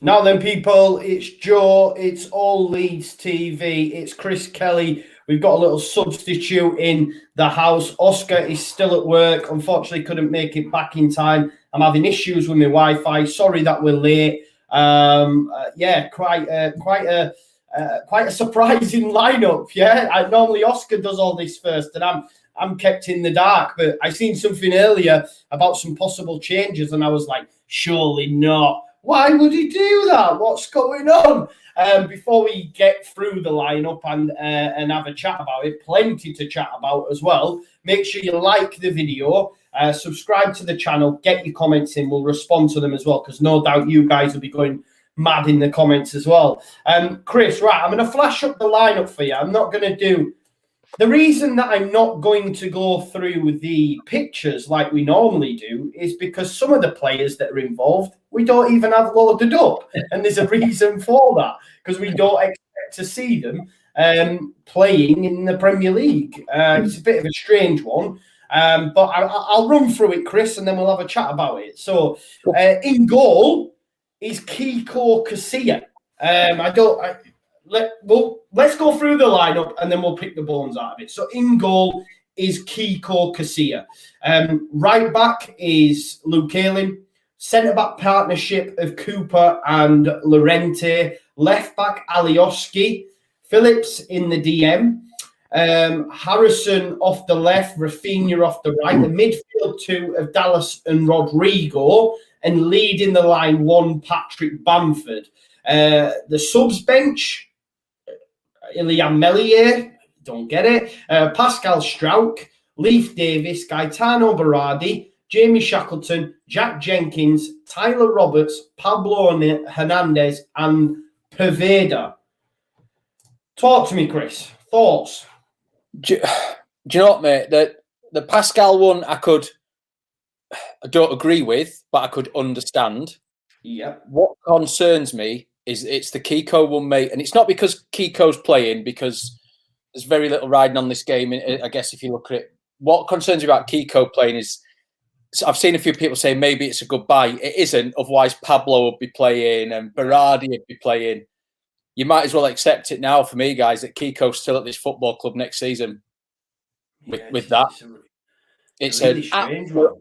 Now then, people, it's Joe, it's All Leeds TV, it's Chris Kelly. We've got a little substitute in the house. Oscar is still at work. Unfortunately, couldn't make it back in time. I'm having issues with my Wi-Fi. Sorry that we're late. Quite a surprising lineup. Yeah, normally Oscar does all this first, and I'm kept in the dark. But I seen something earlier about some possible changes, and I was like, surely not. Why would he do that? What's going on? Before we get through the lineup and have a chat about it, plenty to chat about as well. Make sure you like the video, subscribe to the channel, get your comments in. We'll respond to them as well, because no doubt you guys will be going mad in the comments as well. Chris, right, I'm going to flash up the lineup for you. I'm not going to do... The reason that I'm not going to go through the pictures like we normally do is because some of the players that are involved, we don't even have loaded up. And there's a reason for that, because we don't expect to see them playing in the Premier League. It's a bit of a strange one. But I'll run through it, Chris, and then we'll have a chat about it. So in goal is Kiko Casilla. Let's go through the lineup and then we'll pick the bones out of it. So in goal is Kiko Casilla. Right back is Luke Ayling. Centre back partnership of Cooper and Llorente. Left back Alioski. Phillips in the DM. Harrison off the left. Rafinha off the right. The midfield two of Dallas and Rodrigo. And leading the line one, Patrick Bamford. The subs bench, Ilian Meslier, don't get it. Pascal Strauch, Leif Davis, Gaetano Berardi, Jamie Shackleton, Jack Jenkins, Tyler Roberts, Pablo Hernandez, and Perveda. Talk to me, Chris. Thoughts? Do you know what, mate? The Pascal one, I don't agree with, but I could understand. Yep. What concerns me is it's the Kiko one, mate. And it's not because Kiko's playing, because there's very little riding on this game, I guess, if you look at it. What concerns me about Kiko playing is, I've seen a few people say maybe it's a good buy. It isn't. Otherwise, Pablo would be playing and Berardi would be playing. You might as well accept it now for me, guys, that Kiko's still at this football club next season. With that. It's a really strange one.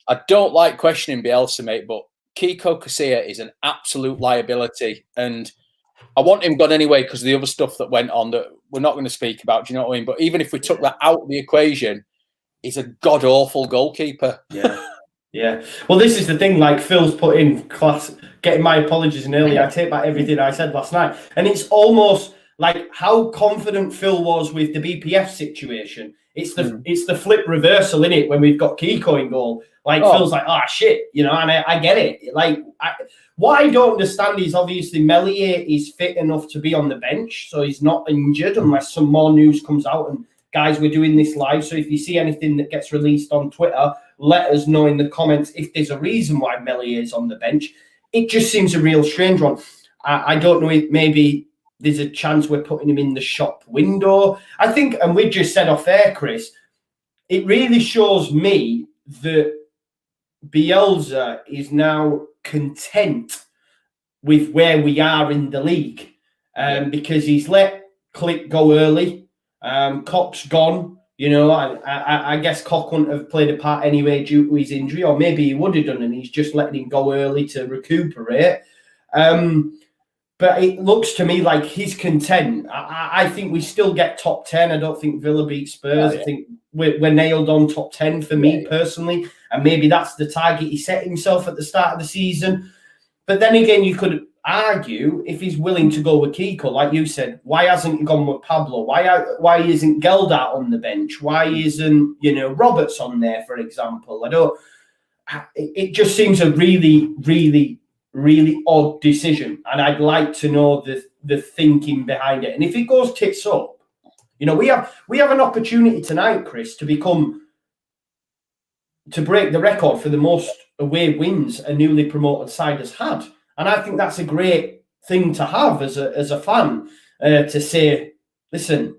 I don't like questioning Bielsa, mate, but Kiko Casilla is an absolute liability, and I want him gone anyway because of the other stuff that went on that we're not going to speak about. Do you know what I mean? But even if we took that out of the equation, he's a god-awful goalkeeper. Yeah. Well, this is the thing, like Phil's put in class, getting my apologies in early. I take back everything I said last night. And it's almost like how confident Phil was with the BPF situation. It's the flip reversal, in it, when we've got Kiko in goal. Like, Phil's like, oh, shit, you know, and I get it. Like, what I don't understand is, obviously, Meslier is fit enough to be on the bench, so he's not injured unless some more news comes out. And, guys, we're doing this live, so if you see anything that gets released on Twitter, let us know in the comments if there's a reason why Meslier is on the bench. It just seems a real strange one. I don't know if maybe there's a chance we're putting him in the shop window. I think, and we just said off air, Chris, it really shows me that Bielsa is now content with where we are in the league, because he's let Click go early. Koch's gone. You know, I guess Koch wouldn't have played a part anyway due to his injury, or maybe he would have done, and he's just letting him go early to recuperate. But it looks to me like he's content. I think we still get top 10. I don't think Villa beat Spurs. I think we're nailed on top 10 for me personally. And maybe that's the target he set himself at the start of the season. But then again, you could argue, if he's willing to go with Kiko, like you said, why hasn't he gone with Pablo? Why isn't Geldart on the bench? Why isn't, Roberts on there, for example? It just seems a really, really, really odd decision, and I'd like to know the thinking behind it. And if it goes tits up, we have an opportunity tonight, Chris, to break the record for the most away wins a newly promoted side has had, and I think that's a great thing to have as a fan, to say, listen,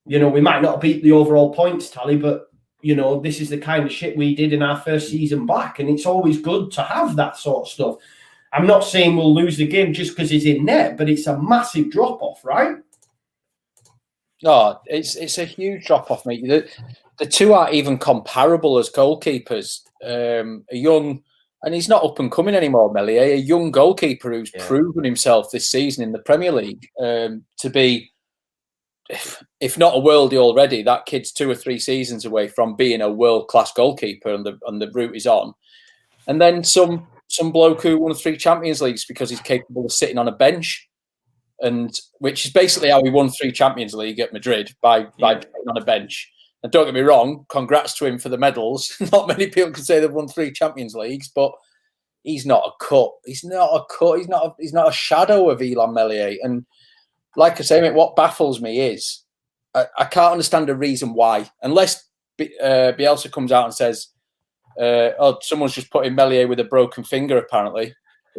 we might not beat the overall points tally, but this is the kind of shit we did in our first season back, and it's always good to have that sort of stuff. I'm not saying we'll lose the game just because he's in net, but it's a massive drop-off, right? No, it's a huge drop-off, mate. The two aren't even comparable as goalkeepers. A young, and he's not up and coming anymore, Meslier, a young goalkeeper who's proven himself this season in the Premier League to be, if not a worldie already, that kid's 2 or 3 seasons away from being a world-class goalkeeper, and the route is on. And then some bloke who won 3 Champions Leagues because he's capable of sitting on a bench, and which is basically how he won 3 Champions League at Madrid by sitting on a bench. And don't get me wrong, congrats to him for the medals. Not many people can say they've won 3 Champions Leagues, but he's not a cut. He's not a cut. He's not a shadow of Illan Meslier. And like I say, mate, what baffles me is I can't understand the reason why, unless Bielsa comes out and says, someone's just put in Meslier with a broken finger, apparently.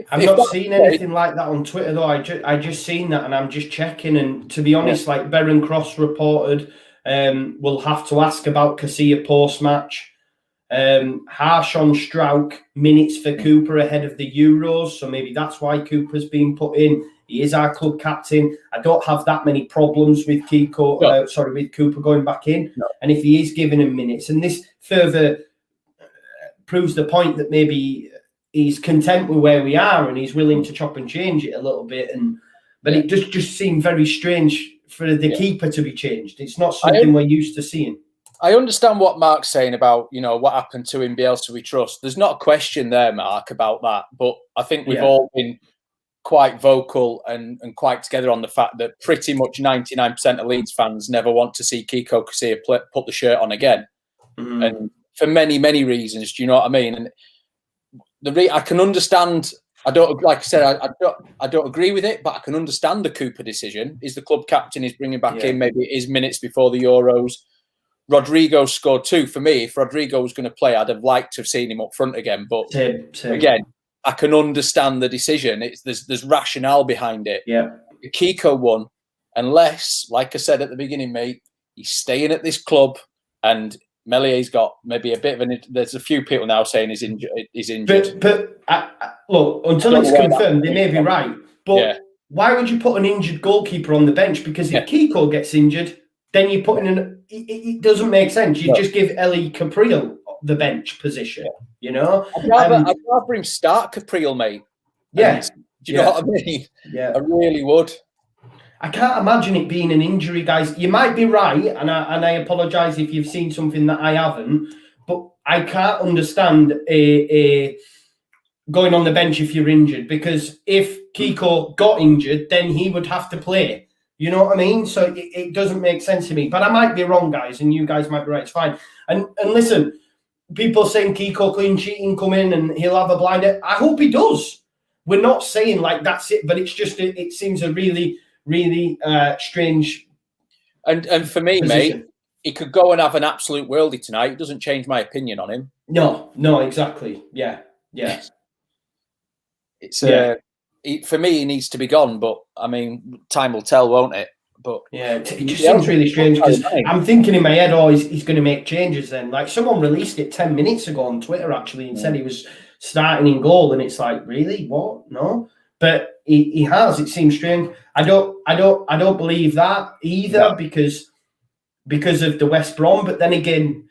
I've not seen anything like that on Twitter, though. I just seen that, and I'm just checking. And to be honest, like Beren Cross reported, we'll have to ask about Casilla post-match. Harsh on Strauch, minutes for Cooper ahead of the Euros, so maybe that's why Cooper's been put in. He is our club captain. I don't have that many problems with with Cooper going back in. No. And if he is giving him minutes, and this further proves the point that maybe he's content with where we are and he's willing to chop and change it a little bit. But it just seemed very strange for the keeper to be changed. It's not something we're used to seeing. I understand what Mark's saying about, what happened to him, Bielsa we trust. There's not a question there, Mark, about that. But I think we've all been quite vocal and quite together on the fact that pretty much 99% of Leeds fans never want to see Kiko Casilla put the shirt on again. Mm-hmm. And for many, many reasons, do you know what I mean? And I can understand. I don't, like I said, I don't agree with it, but I can understand the Cooper decision. Is the club captain? He's bringing back in. Maybe it is minutes before the Euros. Rodrigo scored 2 for me. If Rodrigo was going to play, I'd have liked to have seen him up front again. But same. Again, I can understand the decision. There's rationale behind it. Yeah, the Kiko one, unless, like I said at the beginning, mate, he's staying at this club and Mellier's got maybe a bit of there's a few people now saying he's injured. But look, until it's confirmed, they may be right. But why would you put an injured goalkeeper on the bench? Because if Kiko gets injured, then you put in it doesn't make sense. You just give Eli Capriel the bench position. I'd rather him start Capriel, mate. Yeah. Do you know what I mean? Yeah. I really would. I can't imagine it being an injury, guys. You might be right, and I apologise if you've seen something that I haven't, but I can't understand a going on the bench if you're injured, because if Kiko got injured, then he would have to play. You know what I mean? So it doesn't make sense to me. But I might be wrong, guys, and you guys might be right. It's fine. And listen, people saying Kiko clean sheeting come in and he'll have a blinder. I hope he does. We're not saying like that's it, but it's just it seems a really strange. And for me, position. Mate, he could go and have an absolute worldie tonight. It doesn't change my opinion on him. No, exactly. Yeah. It's for me, he needs to be gone. But I mean, time will tell, won't it? But it just seems really strange because I'm thinking in my head, he's going to make changes. Then, like someone released it 10 minutes ago on Twitter actually and said he was starting in goal, and it's like, really, what? No. But he has. It seems strange. I don't believe that either because of the West Brom. But then again,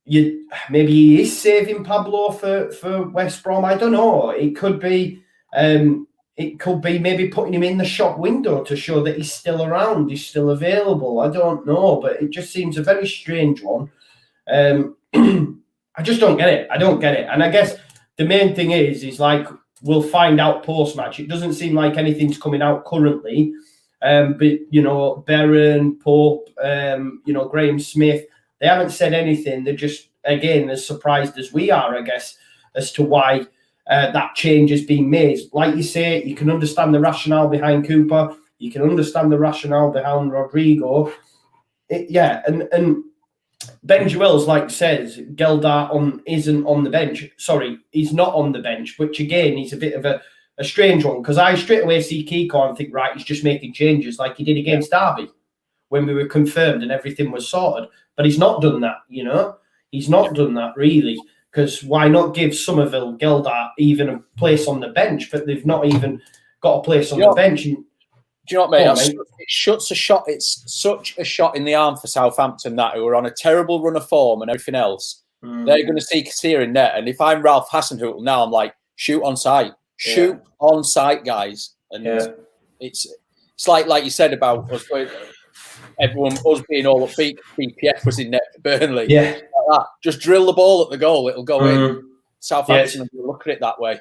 maybe he is saving Pablo for West Brom. I don't know. It could be. It could be maybe putting him in the shop window to show that he's still around, he's still available. I don't know, but it just seems a very strange one. I just don't get it. And I guess the main thing is like, we'll find out post-match. It doesn't seem like anything's coming out currently. But, Beren, Pope, Graham Smith, they haven't said anything. They're just, again, as surprised as we are, I guess, as to why that change has been made. Like you say, you can understand the rationale behind Cooper. You can understand the rationale behind Rodrigo. And Ben Joels, like says, Geldart isn't on the bench. Sorry, he's not on the bench, which again is a bit of a strange one, because I straight away see Kiko and think, right, he's just making changes like he did against Derby when we were confirmed and everything was sorted. But he's not done that, He's not done that really. because why not give Somerville, Geldart even a place on the bench? But they've not even got a place on the bench. Do you know what, mate? It shuts a shot. It's such a shot in the arm for Southampton that who are on a terrible run of form and everything else. They're going to see Kassir in net. And if I'm Ralph Hasenhüttl now, I'm like, shoot on sight. Shoot on sight, guys. And it's like you said about us going, us being all upbeat. BPF was in net for Burnley. Yeah. Like that. Just drill the ball at the goal. It'll go in. Southampton will look at it that way.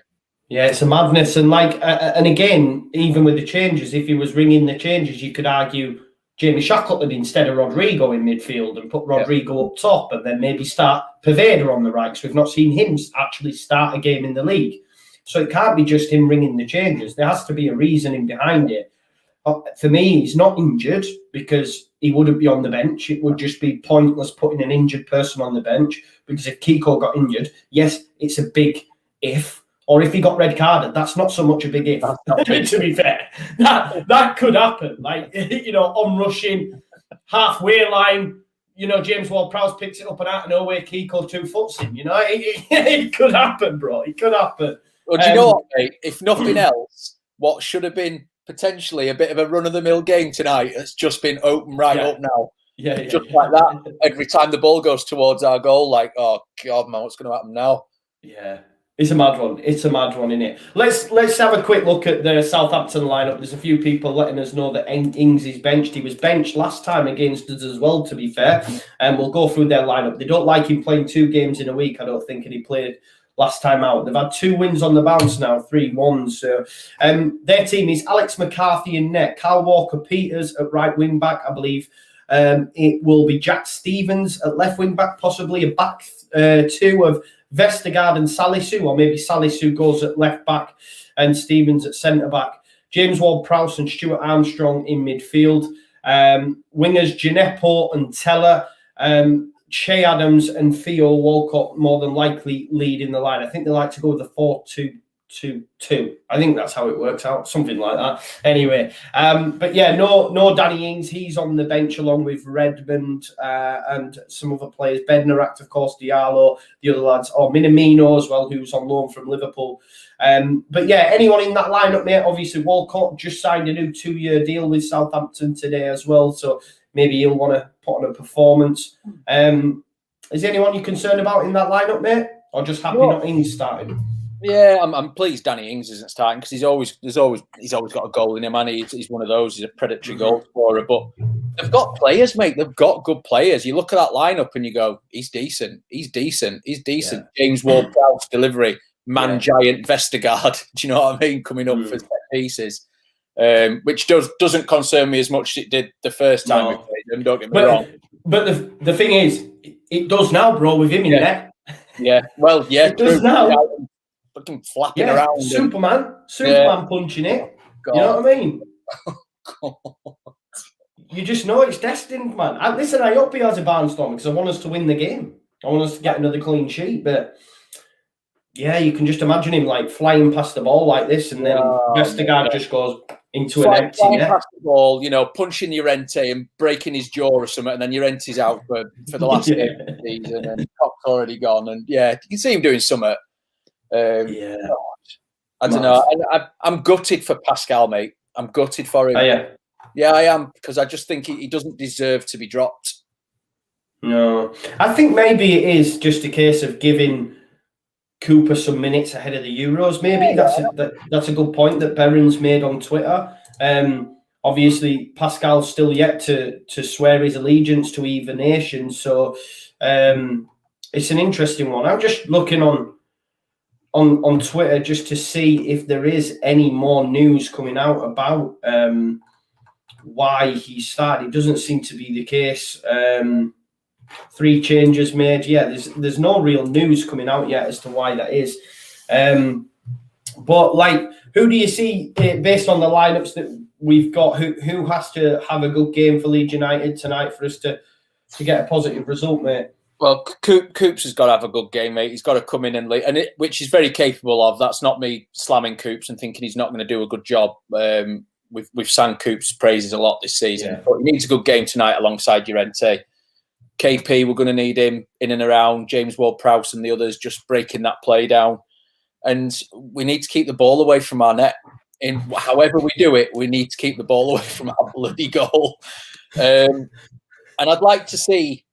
Yeah, it's a madness. And and again, even with the changes, if he was ringing the changes, you could argue Jamie Shackleton instead of Rodrigo in midfield and put Rodrigo up top and then maybe start Poveda on the right, because we've not seen him actually start a game in the league. So it can't be just him ringing the changes. There has to be a reasoning behind it. For me, he's not injured because he wouldn't be on the bench. It would just be pointless putting an injured person on the bench, because if Kiko got injured, yes, it's a big if. Or if he got red carded, that's not so much a big if. To be fair, that could happen. Like, on rushing, halfway line, James Ward-Prowse picks it up and out of nowhere, Kiko 2 foots him. It could happen, bro. It could happen. Well, do you know what, mate? If nothing else, what should have been potentially a bit of a run-of-the-mill game tonight has just been open up now. Just like that. Every time the ball goes towards our goal, like, oh, God, man, what's going to happen now? Yeah. It's a mad one. It's a mad one, isn't it? Let's have a quick look at the Southampton lineup. There's a few people letting us know that Ings is benched. He was benched last time against us as well, to be fair. And we'll go through their lineup. They don't like him playing 2 games in a week, I don't think, and he played last time out. They've had 2 wins on the bounce now, 3-1. So their team is Alex McCarthy in net, Kyle Walker-Peters at right wing back, I believe. It will be Jack Stevens at left wing back, possibly a back 2 of Vestergaard and Salisu, or maybe Salisu goes at left back and Stevens at centre back. James Ward-Prowse and Stuart Armstrong in midfield. Wingers Gineppo and Teller. Che Adams and Theo Walcott more than likely lead in the line. I think they like to go with the 4-2-2-2. I think that's how it works out, something like that. Anyway, but yeah, no Danny Ings. He's on the bench along with Redmond and some other players. Bednarek, of course, Diallo, the other lads, or Minamino as well, who's on loan from Liverpool. But yeah, anyone in that lineup, mate? Obviously, Walcott just signed a new 2-year deal with Southampton today as well, so maybe he'll want to put on a performance. Is anyone you're concerned about in that lineup, mate? Or just happy not Ings starting? Yeah, I'm pleased Danny Ings isn't starting, because he's always got a goal in him, and he's one of those. He's a predatory goal scorer. But they've got players, mate. They've got good players. You look at that lineup and you go, he's decent. Yeah. James Ward-Prowse delivery, giant Vestergaard. Do you know what I mean? Coming up for set pieces, which doesn't concern me as much as it did the first time we played them. Don't get me wrong. But the thing is, it does now, bro. With him in net. Yeah. Well, yeah. It does now. Fucking flapping around. Superman punching it. God. You know what I mean? You just know it's destined, man. I hope he has a barnstorm, because I want us to win the game. I want us to get another clean sheet. But yeah, you can just imagine him like flying past the ball like this, and then Vestergaard just goes into an empty net. Past the ball, punching Llorente and breaking his jaw or something, and then Llorente's out for the last game of the season, and Cock's already gone. And yeah, you can see him doing something. I don't know. I'm gutted for Pascal, mate. I'm gutted for him. Yeah, I am, because I just think he doesn't deserve to be dropped. No, I think maybe it is just a case of giving Cooper some minutes ahead of the Euros. Maybe that's a good point that Berens made on Twitter. Obviously, Pascal's still yet to swear his allegiance to either nation, so it's an interesting one. I'm just looking on Twitter just to see if there is any more news coming out about why he started. It doesn't seem to be the case. 3 changes made. Yeah, there's no real news coming out yet as to why that is. But like, who do you see based on the lineups that we've got? Who has to have a good game for Leeds United tonight for us to get a positive result, mate? Well, Coops has got to have a good game, mate. He's got to come in and lead, which he's very capable of. That's not me slamming Coops and thinking he's not going to do a good job. We've sang Coops' praises a lot this season, but he needs a good game tonight alongside Llorente. KP, we're going to need him in and around. James Ward-Prowse and the others just breaking that play down. And we need to keep the ball away from our net. In however we do it, we need to keep the ball away from our bloody goal. And I'd like to see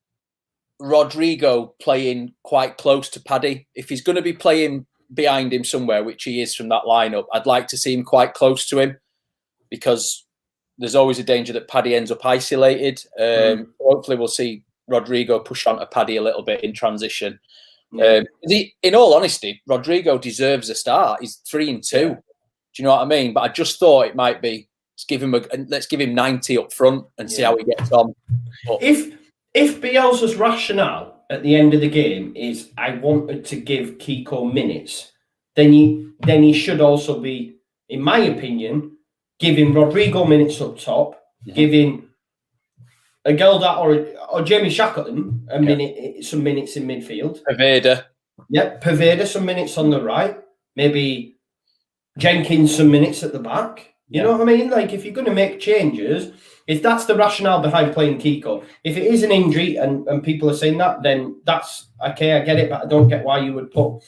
Rodrigo playing quite close to Paddy. If he's going to be playing behind him somewhere, which he is from that lineup, I'd like to see him quite close to him, because there's always a danger that Paddy ends up isolated. Hopefully we'll see Rodrigo push on to Paddy a little bit in transition. In all honesty, Rodrigo deserves a start. He's 3-2. Yeah. Do you know what I mean? But I just thought it might be, let's give him 90 up front and see how he gets on. But if Bielsa's rationale at the end of the game is I wanted to give Kiko minutes, then he should also be, in my opinion, giving Rodrigo minutes up top, giving a Gelda or Jamie Shackleton some minutes in midfield. Paveda. Yep, Paveda some minutes on the right. Maybe Jenkins some minutes at the back. You know what I mean? Like, if you're going to make changes, if that's the rationale behind playing Kiko, if it is an injury and people are saying that, then that's okay, I get it, but I don't get why you would put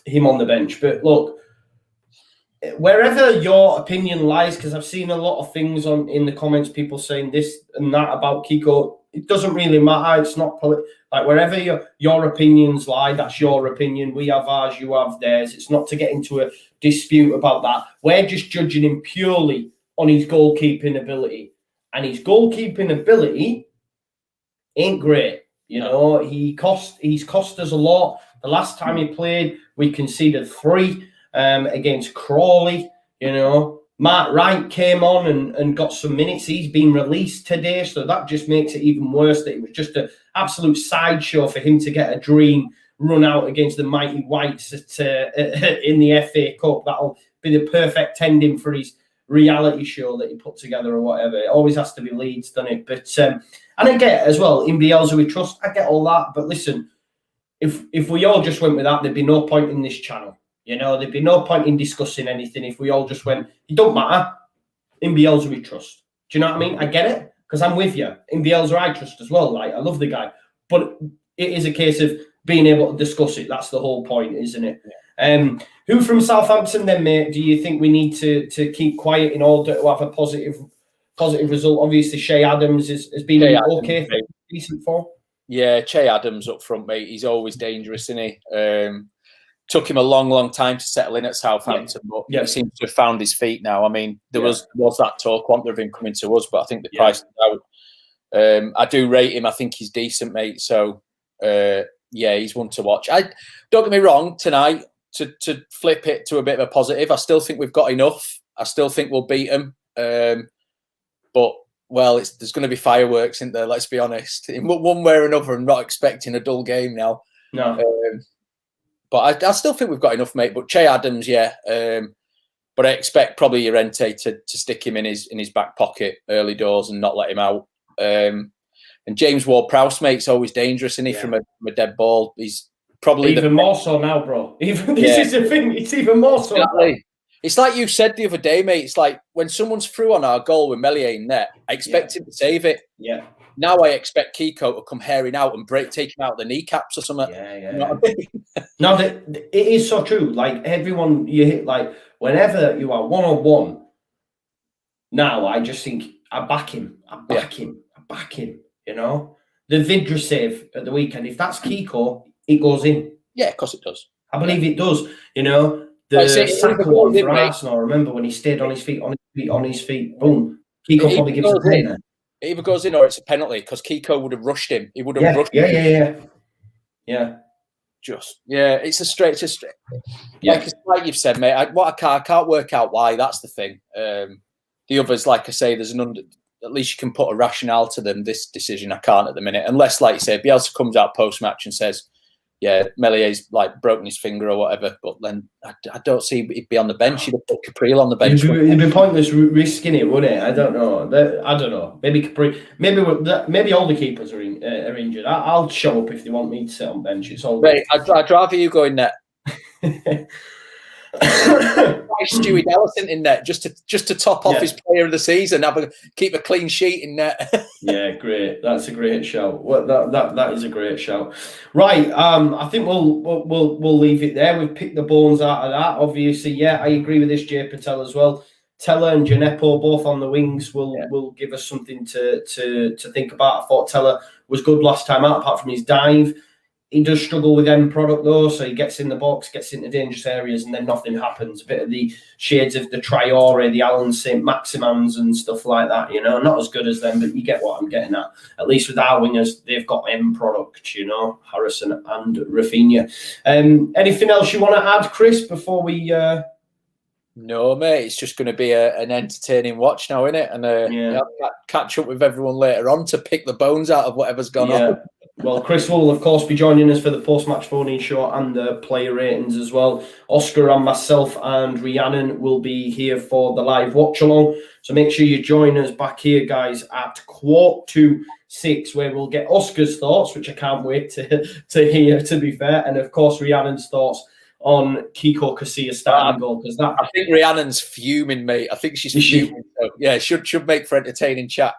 him on the bench. But look, wherever your opinion lies, because I've seen a lot of things in the comments, people saying this and that about Kiko, it doesn't really matter. It's not like wherever your opinions lie, that's your opinion. We have ours, you have theirs. It's not to get into a dispute about that. We're just judging him purely on his goalkeeping ability, and his goalkeeping ability ain't great. You know, he's cost us a lot. The last time he played, we conceded 3 against Crawley. You know, Mark Wright came on and got some minutes. He's been released today, so that just makes it even worse that it was just an absolute sideshow for him to get a dream run out against the mighty Whites in the FA Cup. That'll be the perfect ending for his reality show that he put together or whatever. It always has to be Leeds, doesn't it? But and I get as well, in Bielsa we trust. I get all that, but listen, if we all just went with that, there'd be no point in this channel. You know, there'd be no point in discussing anything if we all just went, it don't matter. In Bielsa we trust. Do you know what I mean? I get it, because I'm with you. In Bielsa I trust as well. Like, I love the guy. But it is a case of being able to discuss it. That's the whole point, isn't it? Yeah. Who from Southampton then, mate, do you think we need to keep quiet in order to have a positive result? Obviously, Shea Adams has been okay for decent form. Yeah, Che Adams up front, mate. He's always dangerous, isn't he? Took him a long time to settle in at Southampton, but he seems to have found his feet now. I mean, there was that talk, wasn't there, of him coming to us, but I think the price is out. I do rate him. I think he's decent, mate. So, he's one to watch. Don't get me wrong, tonight, to flip it to a bit of a positive, I still think we've got enough. I still think we'll beat them. But, well, there's going to be fireworks, isn't there? Let's be honest. In one way or another, I'm not expecting a dull game now. No. But I still think we've got enough, mate. But Che Adams, but I expect probably Llorente to stick him in his back pocket early doors and not let him out. And James Ward-Prowse, mate, is always dangerous, isn't he, from a dead ball? He's probably even more so now, bro. Even this is the thing. It's even more so. Exactly. It's like you said the other day, mate. It's like when someone's through on our goal with Meslier in net, I expect him to save it. Yeah. Now I expect Kiko to come herring out and take him out the kneecaps or something. Yeah. You know what I mean? No, it is so true. Like, everyone you hit, like, whenever you are one-on-one, now I just think I back him. You know, the Vidra save at the weekend. If that's Kiko, it goes in. Yeah, of course it does. I believe it does. You know, the Saka one for Arsenal. Remember when he stayed on his feet, boom. Kiko probably gives a penalty. It either goes in or it's a penalty, because Kiko would have rushed him. He would have rushed him. Yeah. It's a straight. Like you've said, mate. I can't work out why. That's the thing. The others, like I say, at least you can put a rationale to them. This decision, I can't at the minute, unless, like you say, Bielsa comes out post match and says, Melier's like broken his finger or whatever. But then I don't see he'd be on the bench. He'd have put Capriel on the bench. It'd be pointless risking it, wouldn't it? I don't know. Maybe Capri. Maybe all the keepers are injured. I'll show up if they want me to sit on bench. It's all. Mate, I'd rather you go in net. Stewie Ellison in net just to top off his player of the season, keep a clean sheet in net. Yeah, great. That's a great shout. Well, that is a great shout. Right. I think we'll leave it there. We've picked the bones out of that. Obviously, yeah, I agree with this, Jay Patel, as well. Teller and Gineppo both on the wings will give us something to think about. I thought Teller was good last time out, apart from his dive. He does struggle with end product though, so he gets in the box, gets into dangerous areas, and then nothing happens. A bit of the shades of the Traore, the Alan St. Maximans and stuff like that, you know. Not as good as them, but you get what I'm getting at. At least with our wingers, they've got end product, you know, Harrison and Rafinha. Anything else you want to add, Chris, before we... No, mate, it's just going to be an entertaining watch now, isn't it? And catch up with everyone later on to pick the bones out of whatever's gone on. Well, Chris will, of course, be joining us for the post-match phone-in show and the player ratings as well. Oscar and myself and Rhiannon will be here for the live watch-along. So make sure you join us back here, guys, at 5:45, where we'll get Oscar's thoughts, which I can't wait to hear, to be fair. And, of course, Rhiannon's thoughts on Kiko Casillas starting goal, because that... I think Rhiannon's fuming, mate. I think she's fuming. So, yeah, should make for entertaining chat.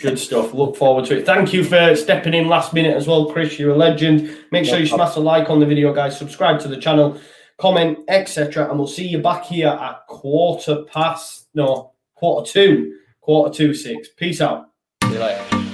Good stuff. Look forward to it. Thank you for stepping in last minute as well, Chris. You're a legend. Make sure you smash a like on the video, guys. Subscribe to the channel, comment, etc. And we'll see you back here at 6:15. Peace out. See you later.